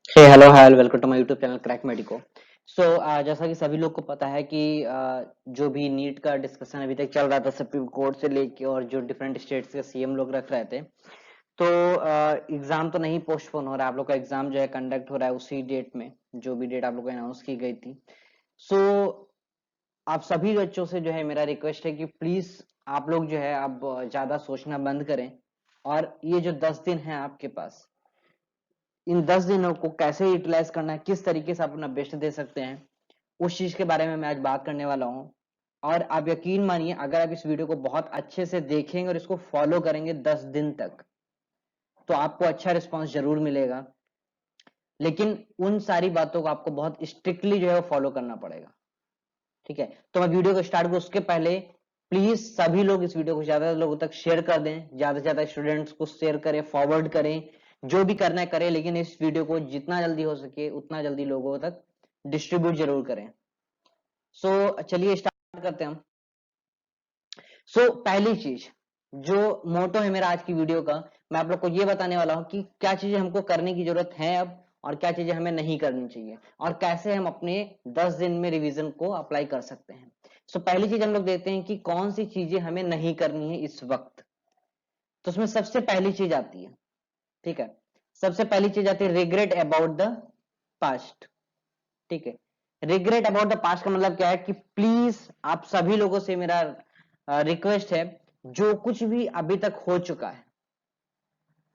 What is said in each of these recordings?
Hello hi welcome to my YouTube channel crack medico. जैसा कि सभी लोग को पता है कि जो भी नीट का डिस्कशन अभी तक चल रहा था सुप्रीम कोर्ट से लेके और जो डिफरेंट स्टेट्स के सीएम लोग रख रहे थे, तो एग्जाम तो नहीं पोस्टपोन हो रहा है। आप लोग का एग्जाम जो है कंडक्ट हो रहा है उसी डेट में, जो भी डेट आप लोग को अनाउंस की गई थी। सो आप सभी बच्चों से जो है मेरा रिक्वेस्ट है कि प्लीज आप लोग जो है अब ज्यादा सोचना बंद करें, और ये जो 10 दिन है आपके पास, इन 10 दिनों को कैसे यूटिलाइज करना है, किस तरीके से आप अपना बेस्ट दे सकते हैं, उस चीज के बारे में मैं आज बात करने वाला हूँ। और आप यकीन मानिए, अगर आप इस वीडियो को बहुत अच्छे से देखेंगे और इसको फॉलो करेंगे 10 दिन तक, तो आपको अच्छा रिस्पॉन्स जरूर मिलेगा। लेकिन उन सारी बातों को आपको बहुत स्ट्रिक्टली जो है फॉलो करना पड़ेगा। ठीक है, तो मैं वीडियो को स्टार्ट करूँ उसके पहले प्लीज सभी लोग इस वीडियो को ज्यादा लोगों तक शेयर कर दें, ज्यादा से ज्यादा स्टूडेंट्स को शेयर करें, फॉरवर्ड करें, जो भी करना है करें, लेकिन इस वीडियो को जितना जल्दी हो सके उतना जल्दी लोगों तक डिस्ट्रीब्यूट जरूर करें। चलिए स्टार्ट करते हैं हम। पहली चीज, जो मोटो है मेरा आज की वीडियो का, मैं आप लोग को ये बताने वाला हूं कि क्या चीजें हमको करने की जरूरत है अब, और क्या चीजें हमें नहीं करनी चाहिए, और कैसे हम अपने 10 दिन में रिवीजन को अप्लाई कर सकते हैं। पहली चीज हम लोग देखते हैं कि कौन सी चीजें हमें नहीं करनी है इस वक्त। तो उसमें सबसे पहली चीज आती है, ठीक है, सबसे पहली चीज आती है रिग्रेट अबाउट द पास्ट। ठीक है, रिग्रेट अबाउट द पास्ट का मतलब क्या है कि प्लीज आप सभी लोगों से मेरा रिक्वेस्ट है, जो कुछ भी अभी तक हो चुका है,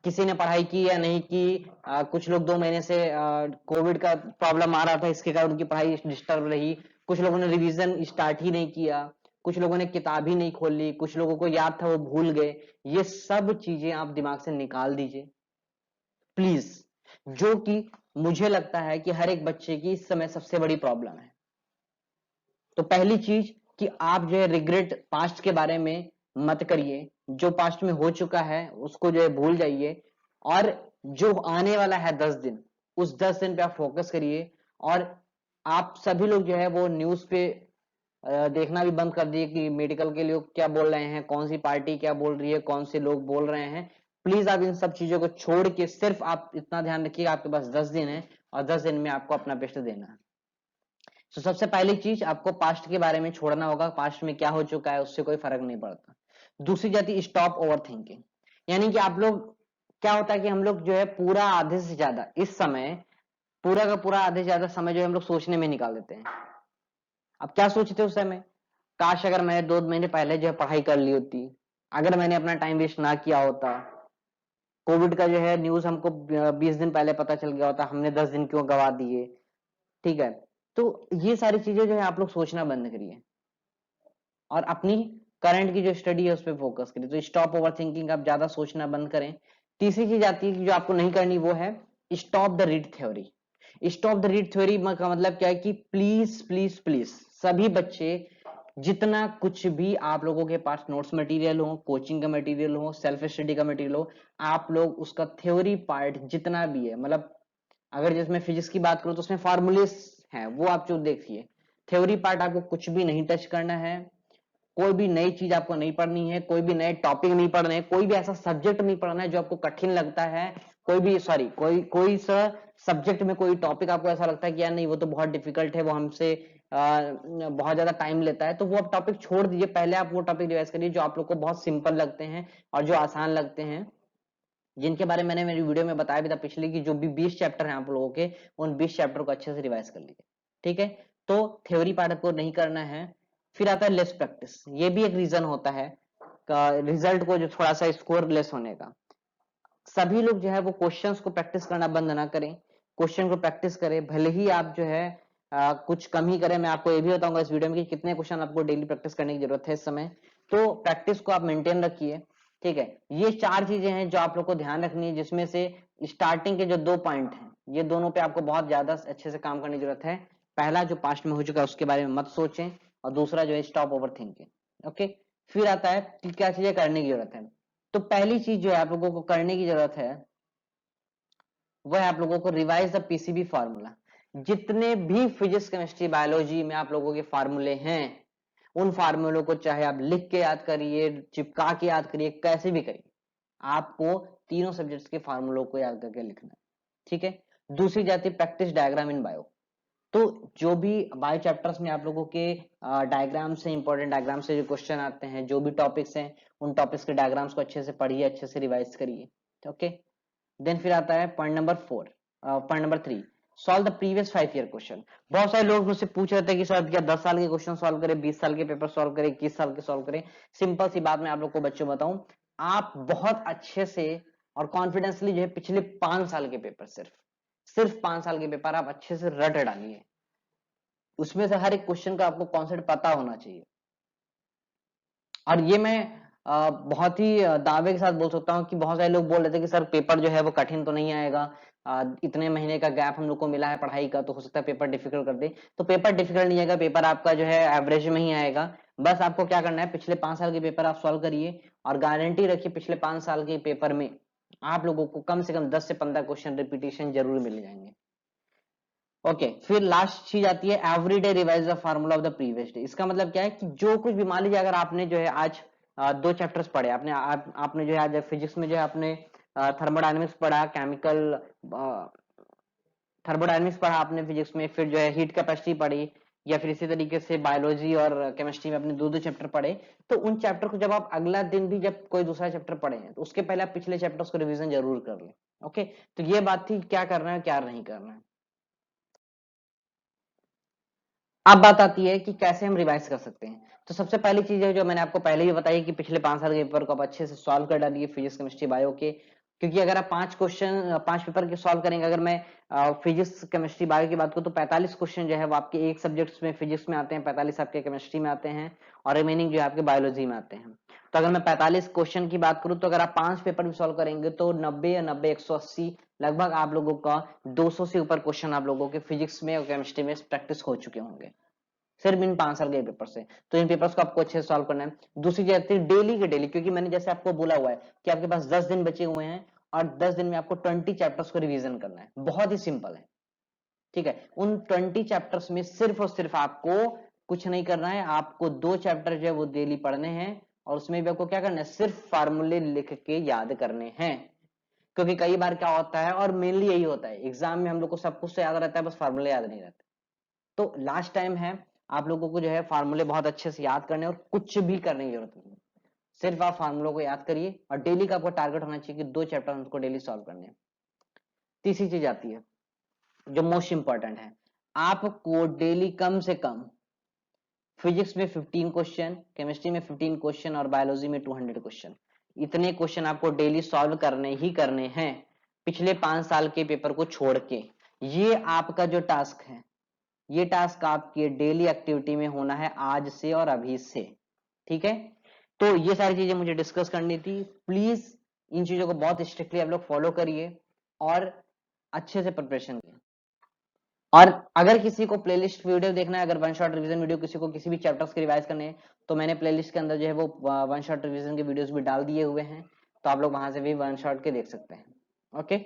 किसी ने पढ़ाई की या नहीं की, कुछ लोग 2 महीने से कोविड का प्रॉब्लम आ रहा था, इसके कारण उनकी पढ़ाई डिस्टर्ब रही, कुछ लोगों ने रिवीजन स्टार्ट ही नहीं किया, कुछ लोगों ने किताब ही नहीं खोल ली, कुछ लोगों को याद था वो भूल गए। ये सब चीजें आप दिमाग से निकाल दीजिए प्लीज, जो कि मुझे लगता है कि हर एक बच्चे की इस समय सबसे बड़ी प्रॉब्लम है। तो पहली चीज कि आप जो है रिग्रेट पास्ट के बारे में मत करिए, जो पास्ट में हो चुका है उसको जो है भूल जाइए, और जो आने वाला है 10 दिन, उस 10 दिन पे आप फोकस करिए। और आप सभी लोग जो है वो न्यूज पे देखना भी बंद कर दिए कि मेडिकल के लोग क्या बोल रहे हैं, कौन सी पार्टी क्या बोल रही है, कौन से लोग बोल रहे हैं। प्लीज आप इन सब चीजों को छोड़ के सिर्फ आप इतना ध्यान रखिए, आपके पास 10 दिन है और 10 दिन में आपको अपना बेस्ट देना है। सबसे पहली चीज, आपको पास्ट के बारे में छोड़ना होगा, पास्ट में क्या हो चुका है उससे कोई फर्क नहीं पड़ता। दूसरी जाती स्टॉप ओवर थिंकिंग, यानी कि आप लोग, क्या होता है कि हम लोग जो है पूरा आधे से ज्यादा इस समय, पूरा का पूरा आधे से ज्यादा समय जो है हम लोग सोचने में निकाल देते हैं। अब क्या सोचते उस समय, काश अगर मैंने 2 महीने पहले जो है पढ़ाई कर ली होती, अगर मैंने अपना टाइम वेस्ट ना किया होता, कोविड का जो है न्यूज हमको 20 दिन पहले पता चल गया होता, हमने 10 दिन क्यों गवा दिए। ठीक है, तो ये सारी चीजें जो है आप लोग सोचना बंद करिए और अपनी करंट की जो स्टडी है उस पर फोकस करिए। तो स्टॉप ओवर थिंकिंग, आप ज्यादा सोचना बंद करें। तीसरी चीज आती है कि जो आपको नहीं करनी, वो है stop the read theory. Stop the read theory का मतलब क्या है कि प्लीज प्लीज प्लीज सभी बच्चे, जितना कुछ भी आप लोगों के पास नोट्स मटेरियल हो, कोचिंग का मटेरियल हो, सेल्फ स्टडी का मटेरियल हो, आप लोग उसका थ्योरी पार्ट जितना भी है, मतलब अगर जिसमें फिजिक्स की बात करूं तो उसमें फार्मूले हैं, वो आप जो देखिए। थ्योरी पार्ट आपको कुछ भी नहीं टच करना है, कोई भी नई चीज आपको नहीं पढ़नी है, कोई भी नए टॉपिक नहीं पढ़ने, कोई भी ऐसा सब्जेक्ट नहीं पढ़ना है जो आपको कठिन लगता है। कोई भी सॉरी कोई कोई सा सब्जेक्ट में कोई टॉपिक आपको ऐसा लगता है कि यार नहीं वो तो बहुत डिफिकल्ट है, वो हमसे बहुत ज्यादा टाइम लेता है, तो वो आप टॉपिक छोड़ दीजिए। पहले आप वो टॉपिक रिवाइज करिए जो आप लोग को बहुत सिंपल लगते हैं और जो आसान लगते हैं, जिनके बारे में मैंने मेरी वीडियो में बताया भी था पिछले, की जो भी 20 चैप्टर हैं आप लोगों के, उन 20 चैप्टर को अच्छे से रिवाइज कर लीजिए। ठीक है, तो थ्योरी पार्ट आपको नहीं करना है। फिर आता है लेस प्रैक्टिस, ये भी एक रीजन होता है का रिजल्ट को जो थोड़ा सा स्कोर लेस होने का। सभी लोग जो है वो क्वेश्चंस को प्रैक्टिस करना बंद ना करें, क्वेश्चन को प्रैक्टिस करें, भले ही आप जो है कुछ कम ही करें। मैं आपको ये भी बताऊंगा इस वीडियो में कि कितने क्वेश्चन आपको डेली प्रैक्टिस करने की जरूरत है इस समय। तो प्रैक्टिस को आप मेंटेन रखिए। ठीक है, ये 4 चीजें हैं जो आप लोग को ध्यान रखनी है, जिसमें से स्टार्टिंग के जो 2 पॉइंट हैं, ये दोनों पे आपको बहुत ज्यादा अच्छे से काम करने की जरूरत है। पहला, जो पास्ट में हो चुका है उसके बारे में मत सोचें, और दूसरा जो है स्टॉप ओवर थिंकिंग। ओके, फिर आता है कि क्या चीजें करने की जरूरत है। तो पहली चीज जो है आप लोगों को करने की जरूरत है, वो है आप लोगों को रिवाइज द पीसीबी फार्मूला। जितने भी फिजिक्स केमिस्ट्री बायोलॉजी में आप लोगों के फार्मूले हैं, उन फार्मूलों को चाहे आप लिख के याद करिए, चिपका के याद करिए, कैसे भी करिए, आपको तीनों सब्जेक्ट्स के फार्मूलों को याद करके लिखना है। ठीक है, दूसरी जाती है प्रैक्टिस डायग्राम इन बायो। तो जो भी बायो चैप्टर्स में आप लोगों के डायग्राम से, इंपॉर्टेंट डायग्राम से जो क्वेश्चन आते हैं, जो भी टॉपिक्स हैं, उन टॉपिक्स के डायग्राम्स को अच्छे से पढ़िए, अच्छे से रिवाइज करिए। ओके, देन फिर आता है point number 4, point number 3, solve the previous 5 year question. बहुत सारे लोग मुझसे पूछ रहे थे कि सर क्या 10 साल के क्वेश्चन सॉल्व करें, 20 साल के पेपर सॉल्व करें, 21 साल के सॉल्व करें? सिंपल सी बात मैं आप लोग को बच्चों बताऊं, आप बहुत अच्छे से और कॉन्फिडेंसली जो है पिछले 5 साल के पेपर, सिर्फ 5 साल के पेपर आप अच्छे से रट डालिए। उसमें से हर एक क्वेश्चन का आपको कॉन्सेप्ट पता होना चाहिए। और ये मैं बहुत ही दावे के साथ बोल सकता हूँ कि बहुत सारे लोग बोल रहे थे कि सर पेपर जो है वो कठिन तो नहीं आएगा, इतने महीने का गैप हम लोग को मिला है पढ़ाई का, तो हो सकता है पेपर डिफिकल्ट कर दे। तो पेपर डिफिकल्ट नहीं आएगा, पेपर आपका जो है एवरेज में ही आएगा। बस आपको क्या करना है, पिछले 5 साल के पेपर आप सॉल्व करिए और गारंटी रखिए पिछले 5 साल के पेपर में आप लोगों को कम से कम 10 से 15 क्वेश्चन रिपीटेशन जरूर मिल जाएंगे। ओके, फिर लास्ट चीज आती है everyday revise the formula of the previous day. इसका मतलब क्या है कि जो कुछ भी, मान लीजिए अगर आपने जो है आज 2 चैप्टर्स पढ़े, आपने जो है आज फिजिक्स में जो है आपने थर्मोडायनेमिक्स पढ़ा, थर्मोडायनेमिक्स पढ़ा आपने फिजिक्स में, फिर जो है हीट कैपेसिटी पढ़ी, या फिर इसी तरीके से बायोलॉजी और केमिस्ट्री में अपने 2-2 चैप्टर पढ़े। तो उन चैप्टर को जब आप अगला दिन भी जब कोई दूसरा चैप्टर पढ़े हैं, तो उसके पहले आप पिछले चैप्टर्स को रिवीजन जरूर कर लें। ओके, तो ये बात थी क्या करना है क्या नहीं करना है। अब बात आती है कि कैसे हम रिवाइज कर सकते हैं। तो सबसे पहली चीज है जो मैंने आपको पहले ही बताई कि पिछले 5 साल के पेपर को आप अच्छे से सॉल्व कर डालिए, फिजिक्स केमिस्ट्री बायो के। क्योंकि अगर आप 5 पेपर के सॉल्व करेंगे, अगर मैं फिजिक्स केमिस्ट्री बायो की बात करूं तो 45 क्वेश्चन जो है वो आपके एक सब्जेक्ट में फिजिक्स में आते हैं, 45 आपके केमिस्ट्री में आते हैं, और रिमेनिंग जो है आपके बायोलॉजी में आते हैं। तो अगर मैं 45 क्वेश्चन की बात करूं तो अगर आप 5 पेपर भी सॉल्व करेंगे तो 90 या 90 180 लगभग आप लोगों का 200 से ऊपर क्वेश्चन आप लोगों के फिजिक्स में और केमिस्ट्री में प्रैक्टिस हो चुके होंगे सिर्फ इन 5 साल के पेपर से। तो इन पेपर्स को आपको अच्छे से सॉल्व करना है। दूसरी चीज आती है डेली के डेली, क्योंकि मैंने जैसे आपको बोला हुआ है कि आपके पास 10 दिन बचे हुए हैं और 10 दिन में आपको 20 चैप्टर्स को रिवीजन करना है। बहुत ही सिंपल है, ठीक है। उन 20 चैप्टर्स में सिर्फ और सिर्फ आपको कुछ नहीं करना है, आपको 2 चैप्टर जो है वो डेली पढ़ने हैं, और उसमें भी आपको क्या करना है, सिर्फ फार्मूले लिख के याद करने हैं। क्योंकि कई बार क्या होता है, और मेनली यही होता है एग्जाम में, हम लोग को सब कुछ तो याद रहता है, बस फार्मूले याद नहीं रहते। तो लास्ट टाइम है, आप लोगों को जो है फार्मूले बहुत अच्छे से याद करने, और कुछ भी करने की जरूरत नहीं, सिर्फ आप फार्मूलों को याद करिए, और डेली का आपको टारगेट होना चाहिए कि 2 चैप्टर हमको डेली सॉल्व करने हैं। तीसरी चीज आती है जो मोस्ट इंपॉर्टेंट है, आपको डेली कम से कम फिजिक्स में 15 क्वेश्चन, केमिस्ट्री में 15 क्वेश्चन और बायोलॉजी में 200 क्वेश्चन, इतने क्वेश्चन आपको डेली सॉल्व करने ही करने हैं, पिछले 5 साल के पेपर को छोड़ के। ये आपका जो टास्क है, ये टास्क आपकी डेली एक्टिविटी में होना है आज से और अभी से, ठीक है। तो ये सारी चीजें मुझे डिस्कस करनी थी। प्लीज इन चीजों को बहुत स्ट्रिक्टली आप लोग फॉलो करिए और अच्छे से प्रिपरेशन करिए। और अगर किसी को प्लेलिस्ट वीडियो देखना है, अगर वन शॉट रिवीजन वीडियो किसी को किसी भी चैप्टर्स के रिवाइज करने हैं, तो मैंने प्लेलिस्ट के अंदर जो है वो वन शॉट रिवीजन के वीडियोस भी डाल दिए हुए हैं, तो आप लोग वहां से भी वन शॉट के देख सकते हैं। Okay,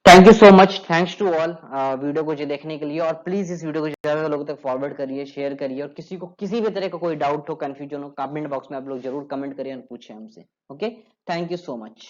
thank you so much, thanks to all video को देखने के लिए। और प्लीज इस वीडियो को ज्यादा लोगों तक फॉरवर्ड करिए, शेयर करिए, और किसी को किसी भी तरह का कोई डाउट हो, कंफ्यूजन हो, कमेंट बॉक्स में आप लोग जरूर कमेंट करिए और पूछे हमसे। Okay, thank you so much.